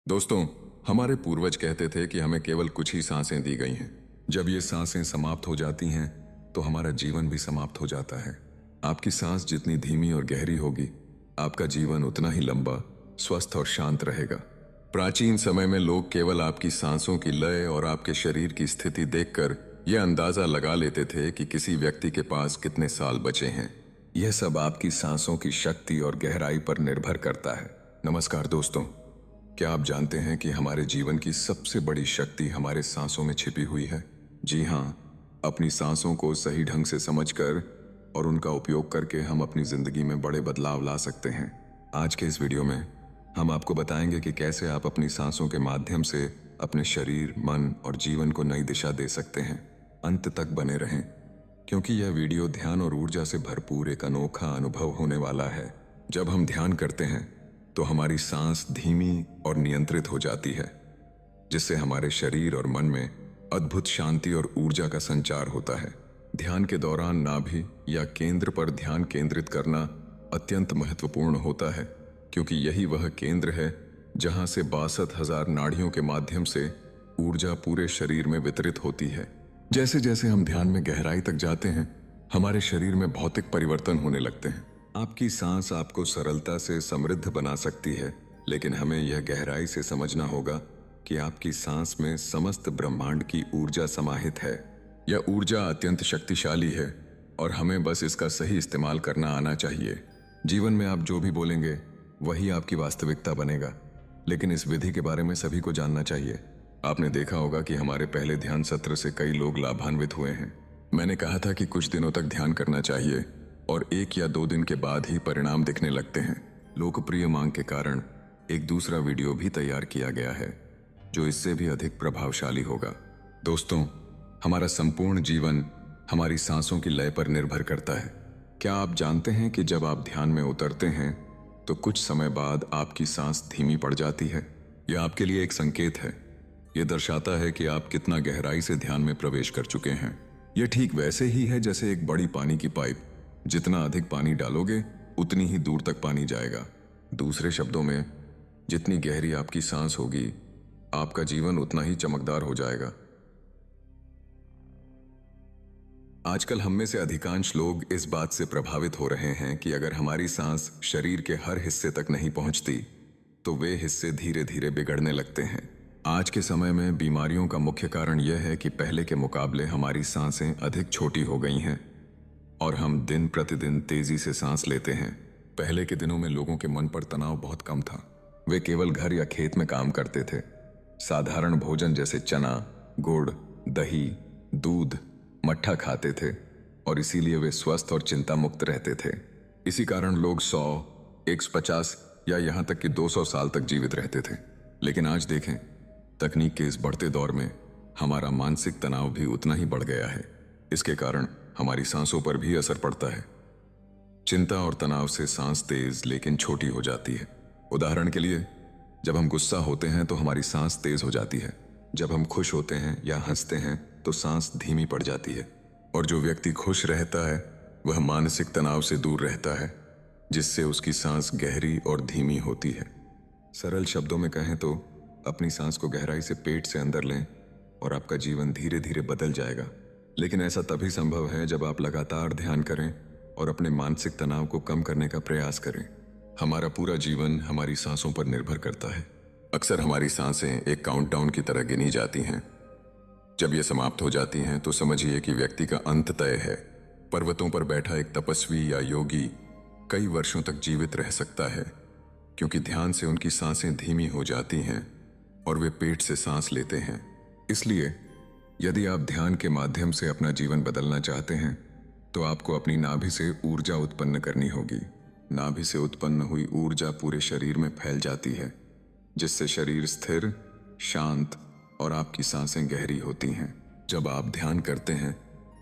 दोस्तों, हमारे पूर्वज कहते थे कि हमें केवल कुछ ही सांसें दी गई हैं। जब ये सांसें समाप्त हो जाती हैं, तो हमारा जीवन भी समाप्त हो जाता है। आपकी सांस जितनी धीमी और गहरी होगी, आपका जीवन उतना ही लंबा, स्वस्थ और शांत रहेगा। प्राचीन समय में लोग केवल आपकी सांसों की लय और आपके शरीर की स्थिति देखकर यह अंदाजा लगा लेते थे कि किसी व्यक्ति के पास कितने साल बचे हैं। यह सब आपकी सांसों की शक्ति और गहराई पर निर्भर करता है। नमस्कार दोस्तों, क्या आप जानते हैं कि हमारे जीवन की सबसे बड़ी शक्ति हमारे सांसों में छिपी हुई है? जी हाँ, अपनी सांसों को सही ढंग से समझकर और उनका उपयोग करके हम अपनी जिंदगी में बड़े बदलाव ला सकते हैं। आज के इस वीडियो में हम आपको बताएंगे कि कैसे आप अपनी सांसों के माध्यम से अपने शरीर, मन और जीवन को नई दिशा दे सकते हैं। अंत तक बने रहें, क्योंकि यह वीडियो ध्यान और ऊर्जा से भरपूर एक अनोखा अनुभव होने वाला है। जब हम ध्यान करते हैं तो हमारी सांस धीमी और नियंत्रित हो जाती है, जिससे हमारे शरीर और मन में अद्भुत शांति और ऊर्जा का संचार होता है। ध्यान के दौरान नाभि या केंद्र पर ध्यान केंद्रित करना अत्यंत महत्वपूर्ण होता है, क्योंकि यही वह केंद्र है जहां से 62,000 नाड़ियों के माध्यम से ऊर्जा पूरे शरीर में वितरित होती है। जैसे जैसे हम ध्यान में गहराई तक जाते हैं, हमारे शरीर में भौतिक परिवर्तन होने लगते हैं। आपकी सांस आपको सरलता से समृद्ध बना सकती है, लेकिन हमें यह गहराई से समझना होगा कि आपकी सांस में समस्त ब्रह्मांड की ऊर्जा समाहित है। यह ऊर्जा अत्यंत शक्तिशाली है और हमें बस इसका सही इस्तेमाल करना आना चाहिए। जीवन में आप जो भी बोलेंगे वही आपकी वास्तविकता बनेगा, लेकिन इस विधि के बारे में सभी को जानना चाहिए। आपने देखा होगा कि हमारे पहले ध्यान सत्र से कई लोग लाभान्वित हुए हैं। मैंने कहा था कि कुछ दिनों तक ध्यान करना चाहिए और 1 या 2 दिन के बाद ही परिणाम दिखने लगते हैं। लोकप्रिय मांग के कारण एक दूसरा वीडियो भी तैयार किया गया है, जो इससे भी अधिक प्रभावशाली होगा। दोस्तों, हमारा संपूर्ण जीवन हमारी सांसों की लय पर निर्भर करता है। क्या आप जानते हैं कि जब आप ध्यान में उतरते हैं तो कुछ समय बाद आपकी सांस धीमी पड़ जाती है? यह आपके लिए एक संकेत है। यह दर्शाता है कि आप कितना गहराई से ध्यान में प्रवेश कर चुके हैं। यह ठीक वैसे ही है जैसे एक बड़ी पानी की पाइप। जितना अधिक पानी डालोगे, उतनी ही दूर तक पानी जाएगा। दूसरे शब्दों में, जितनी गहरी आपकी सांस होगी, आपका जीवन उतना ही चमकदार हो जाएगा। आजकल हम में से अधिकांश लोग इस बात से प्रभावित हो रहे हैं कि अगर हमारी सांस शरीर के हर हिस्से तक नहीं पहुंचती, तो वे हिस्से धीरे धीरे बिगड़ने लगते हैं। आज के समय में बीमारियों का मुख्य कारण यह है कि पहले के मुकाबले हमारी सांसें अधिक छोटी हो गई हैं और हम दिन प्रतिदिन तेजी से सांस लेते हैं। पहले के दिनों में लोगों के मन पर तनाव बहुत कम था। वे केवल घर या खेत में काम करते थे। साधारण भोजन जैसे चना, गुड़, दही, दूध, मट्ठा खाते थे और इसीलिए वे स्वस्थ और चिंता मुक्त रहते थे। इसी कारण लोग 100, 150 या यहाँ तक कि 200 साल तक जीवित रहते थे। लेकिन आज देखें, तकनीक के इस बढ़ते दौर में हमारा मानसिक तनाव भी उतना ही बढ़ गया है। इसके कारण हमारी सांसों पर भी असर पड़ता है। चिंता और तनाव से सांस तेज लेकिन छोटी हो जाती है। उदाहरण के लिए, जब हम गुस्सा होते हैं तो हमारी सांस तेज हो जाती है। जब हम खुश होते हैं या हंसते हैं तो सांस धीमी पड़ जाती है। और जो व्यक्ति खुश रहता है वह मानसिक तनाव से दूर रहता है, जिससे उसकी सांस गहरी और धीमी होती है। सरल शब्दों में कहें तो अपनी सांस को गहराई से पेट से अंदर लें और आपका जीवन धीरे धीरे बदल जाएगा। लेकिन ऐसा तभी संभव है जब आप लगातार ध्यान करें और अपने मानसिक तनाव को कम करने का प्रयास करें। हमारा पूरा जीवन हमारी सांसों पर निर्भर करता है। अक्सर हमारी सांसें एक काउंटडाउन की तरह गिनी जाती हैं। जब ये समाप्त हो जाती हैं तो समझिए कि व्यक्ति का अंत तय है। पर्वतों पर बैठा एक तपस्वी या योगी कई वर्षों तक जीवित रह सकता है, क्योंकि ध्यान से उनकी सांसें धीमी हो जाती हैं और वे पेट से सांस लेते हैं। इसलिए यदि आप ध्यान के माध्यम से अपना जीवन बदलना चाहते हैं तो आपको अपनी नाभि से ऊर्जा उत्पन्न करनी होगी। नाभि से उत्पन्न हुई ऊर्जा पूरे शरीर में फैल जाती है, जिससे शरीर स्थिर, शांत और आपकी सांसें गहरी होती हैं। जब आप ध्यान करते हैं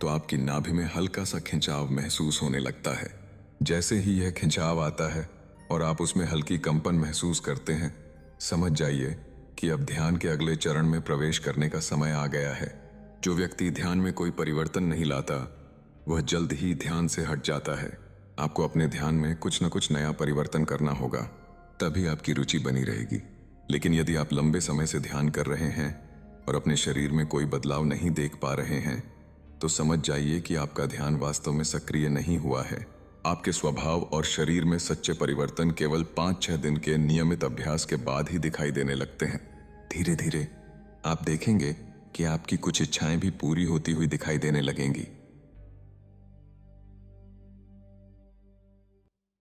तो आपकी नाभि में हल्का सा खिंचाव महसूस होने लगता है। जैसे ही यह खिंचाव आता है और आप उसमें हल्की कंपन महसूस करते हैं, समझ जाइए कि अब ध्यान के अगले चरण में प्रवेश करने का समय आ गया है। जो व्यक्ति ध्यान में कोई परिवर्तन नहीं लाता, वह जल्द ही ध्यान से हट जाता है। आपको अपने ध्यान में कुछ न कुछ नया परिवर्तन करना होगा, तभी आपकी रुचि बनी रहेगी। लेकिन यदि आप लंबे समय से ध्यान कर रहे हैं और अपने शरीर में कोई बदलाव नहीं देख पा रहे हैं, तो समझ जाइए कि आपका ध्यान वास्तव में सक्रिय नहीं हुआ है। आपके स्वभाव और शरीर में सच्चे परिवर्तन केवल 5-6 दिन के नियमित अभ्यास के बाद ही दिखाई देने लगते हैं। धीरे धीरे आप देखेंगे कि आपकी कुछ इच्छाएं भी पूरी होती हुई दिखाई देने लगेंगी।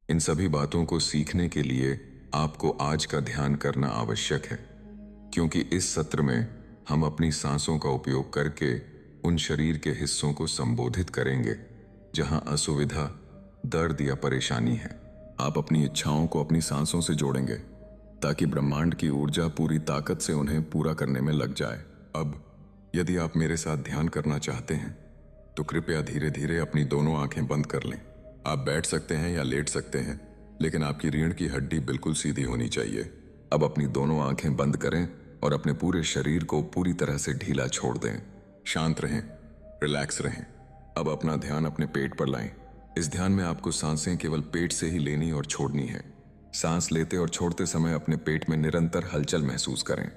इन सभी बातों को सीखने के लिए आपको आज का ध्यान करना आवश्यक है, क्योंकि इस सत्र में हम अपनी सांसों का उपयोग करके उन शरीर के हिस्सों को संबोधित करेंगे जहां असुविधा, दर्द या परेशानी है। आप अपनी इच्छाओं को अपनी सांसों से जोड़ेंगे ताकि ब्रह्मांड की ऊर्जा पूरी ताकत से उन्हें पूरा करने में लग जाए। अब यदि आप मेरे साथ ध्यान करना चाहते हैं तो कृपया धीरे धीरे अपनी दोनों आंखें बंद कर लें। आप बैठ सकते हैं या लेट सकते हैं, लेकिन आपकी रीढ़ की हड्डी बिल्कुल सीधी होनी चाहिए। अब अपनी दोनों आंखें बंद करें और अपने पूरे शरीर को पूरी तरह से ढीला छोड़ दें। शांत रहें, रिलैक्स रहें। अब अपना ध्यान अपने पेट पर लाएं। इस ध्यान में आपको सांसें केवल पेट से ही लेनी और छोड़नी है। सांस लेते और छोड़ते समय अपने पेट में निरंतर हलचल महसूस करें।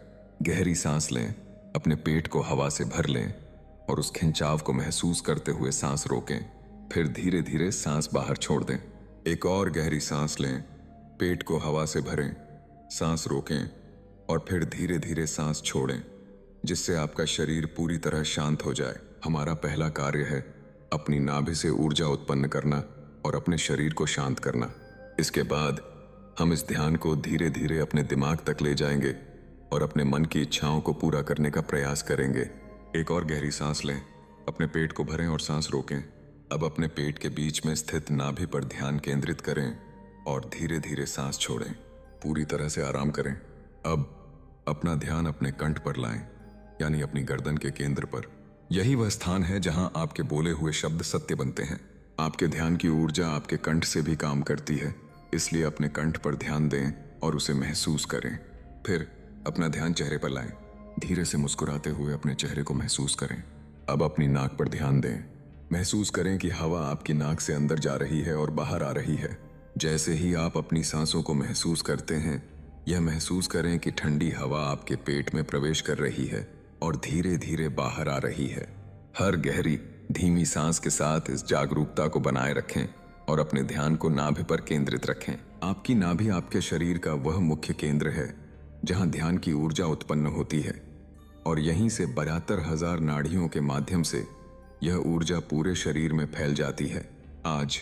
गहरी सांस लें, अपने पेट को हवा से भर लें और उस खिंचाव को महसूस करते हुए सांस रोकें। फिर धीरे धीरे सांस बाहर छोड़ दें। एक और गहरी सांस लें, पेट को हवा से भरें, सांस रोकें और फिर धीरे धीरे सांस छोड़ें, जिससे आपका शरीर पूरी तरह शांत हो जाए। हमारा पहला कार्य है अपनी नाभि से ऊर्जा उत्पन्न करना और अपने शरीर को शांत करना। इसके बाद हम इस ध्यान को धीरे धीरे अपने दिमाग तक ले जाएंगे और अपने मन की इच्छाओं को पूरा करने का प्रयास करेंगे। एक और गहरी सांस लें, अपने पेट को भरें और सांस रोकें। अब अपने पेट के बीच में स्थित नाभि पर ध्यान केंद्रित करें और धीरे धीरे सांस छोड़ें। पूरी तरह से आराम करें। अब अपना ध्यान अपने कंठ पर लाएं, यानी अपनी गर्दन के केंद्र पर। यही वह स्थान है जहां आपके बोले हुए शब्द सत्य बनते हैं। आपके ध्यान की ऊर्जा आपके कंठ से भी काम करती है, इसलिए अपने कंठ पर ध्यान दें और उसे महसूस करें। फिर अपना ध्यान चेहरे पर लाएं। धीरे से मुस्कुराते हुए अपने चेहरे को महसूस करें। अब अपनी नाक पर ध्यान दें। महसूस करें कि हवा आपकी नाक से अंदर जा रही है और बाहर आ रही है। जैसे ही आप अपनी सांसों को महसूस करते हैं, यह महसूस करें कि ठंडी हवा आपके पेट में प्रवेश कर रही है और धीरे धीरे बाहर आ रही है। हर गहरी धीमी सांस के साथ इस जागरूकता को बनाए रखें और अपने ध्यान को नाभि पर केंद्रित रखें। आपकी नाभि आपके शरीर का वह मुख्य केंद्र है जहां ध्यान की ऊर्जा उत्पन्न होती है और यहीं से 72,000 नाड़ियों के माध्यम से यह ऊर्जा पूरे शरीर में फैल जाती है। आज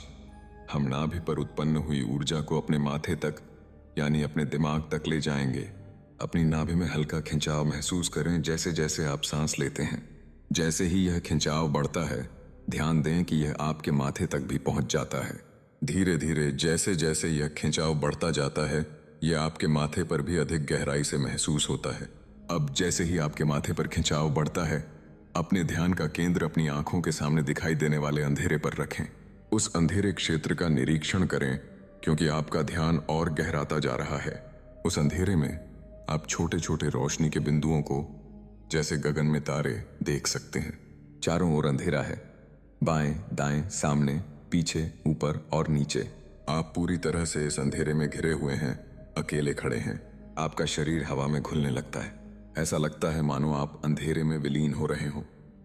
हम नाभि पर उत्पन्न हुई ऊर्जा को अपने माथे तक, यानी अपने दिमाग तक ले जाएंगे। अपनी नाभि में हल्का खिंचाव महसूस करें जैसे जैसे आप सांस लेते हैं। जैसे ही यह खिंचाव बढ़ता है, ध्यान दें कि यह आपके माथे तक भी पहुंच जाता है। धीरे धीरे जैसे जैसे यह खिंचाव बढ़ता जाता है, यह आपके माथे पर भी अधिक गहराई से महसूस होता है। अब जैसे ही आपके माथे पर खिंचाव बढ़ता है, अपने ध्यान का केंद्र अपनी आंखों के सामने दिखाई देने वाले अंधेरे पर रखें। उस अंधेरे क्षेत्र का निरीक्षण करें, क्योंकि आपका ध्यान और गहराता जा रहा है। उस अंधेरे में आप छोटे छोटे रोशनी के बिंदुओं को, जैसे गगन में तारे, देख सकते हैं। चारों ओर अंधेरा है, बाएं, दाएं, सामने, पीछे, ऊपर और नीचे। आप पूरी तरह से इस अंधेरे में घिरे हुए हैं, अकेले खड़े हैं। आपका शरीर हवा में घुलने लगता है। ऐसा लगता है मानो आप अंधेरे में विलीन हो रहे हों।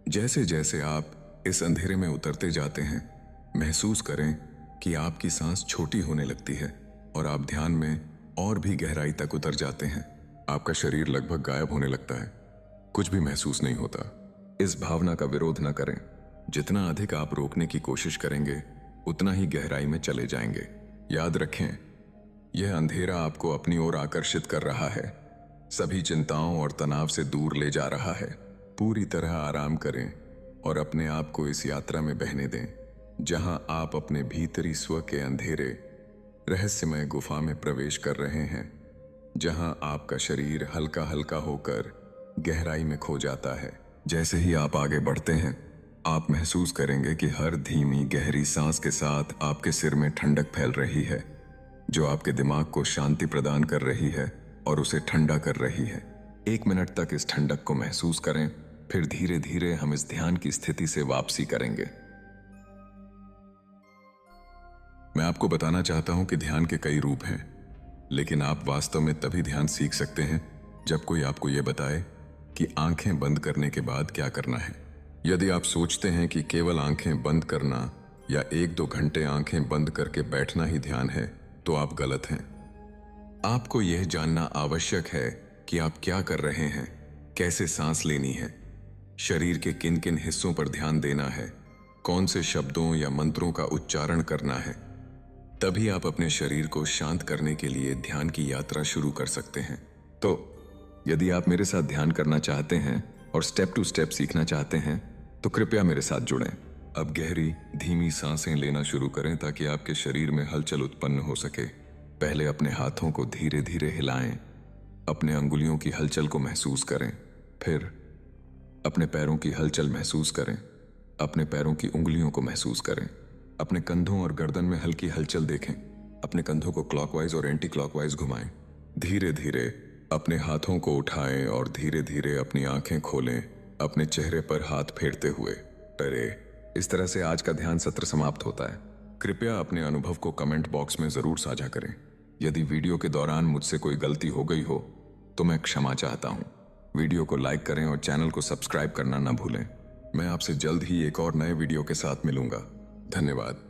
जैसे जैसे आप इस अंधेरे में उतरते जाते हैं, महसूस करें कि आपकी सांस छोटी होने लगती है और आप ध्यान में और भी गहराई तक उतर जाते हैं। आपका शरीर लगभग गायब होने लगता है, कुछ भी महसूस नहीं होता। इस भावना का विरोध न करें। जितना अधिक आप रोकने की कोशिश करेंगे, उतना ही गहराई में चले जाएंगे। याद रखें, यह अंधेरा आपको अपनी ओर आकर्षित कर रहा है, सभी चिंताओं और तनाव से दूर ले जा रहा है। पूरी तरह आराम करें और अपने आप को इस यात्रा में बहने दें, जहां आप अपने भीतरी स्व के अंधेरे रहस्यमय गुफा में प्रवेश कर रहे हैं, जहां आपका शरीर हल्का हल्का होकर गहराई में खो जाता है। जैसे ही आप आगे बढ़ते हैं, आप महसूस करेंगे कि हर धीमी गहरी सांस के साथ आपके सिर में ठंडक फैल रही है, जो आपके दिमाग को शांति प्रदान कर रही है और उसे ठंडा कर रही है। 1 मिनट तक इस ठंडक को महसूस करें, फिर धीरे धीरे हम इस ध्यान की स्थिति से वापसी करेंगे। मैं आपको बताना चाहता हूं कि ध्यान के कई रूप हैं, लेकिन आप वास्तव में तभी ध्यान सीख सकते हैं जब कोई आपको यह बताए कि आंखें बंद करने के बाद क्या करना है। यदि आप सोचते हैं कि केवल आंखें बंद करना या 1-2 घंटे आंखें बंद करके बैठना ही ध्यान है, तो आप गलत हैं। आपको यह जानना आवश्यक है कि आप क्या कर रहे हैं, कैसे सांस लेनी है, शरीर के किन किन हिस्सों पर ध्यान देना है, कौन से शब्दों या मंत्रों का उच्चारण करना है। तभी आप अपने शरीर को शांत करने के लिए ध्यान की यात्रा शुरू कर सकते हैं। तो यदि आप मेरे साथ ध्यान करना चाहते हैं और स्टेप टू स्टेप सीखना चाहते हैं, तो कृपया मेरे साथ जुड़ें। अब गहरी धीमी सांसें लेना शुरू करें ताकि आपके शरीर में हलचल उत्पन्न हो सके। पहले अपने हाथों को धीरे धीरे हिलाएं, अपने अंगुलियों की हलचल को महसूस करें। फिर अपने पैरों की हलचल महसूस करें, अपने पैरों की उंगलियों को महसूस करें। अपने कंधों और गर्दन में हल्की हलचल देखें। अपने कंधों को क्लॉकवाइज और एंटी क्लॉकवाइज घुमाएं। धीरे धीरे अपने हाथों को उठाएं और धीरे धीरे अपनी आंखें खोलें, अपने चेहरे पर हाथ फेरते हुए। इस तरह से आज का ध्यान सत्र समाप्त होता है। कृपया अपने अनुभव को कमेंट बॉक्स में जरूर साझा करें। यदि वीडियो के दौरान मुझसे कोई गलती हो गई हो तो मैं क्षमा चाहता हूं। वीडियो को लाइक करें और चैनल को सब्सक्राइब करना ना भूलें। मैं आपसे जल्द ही एक और नए वीडियो के साथ मिलूंगा। धन्यवाद।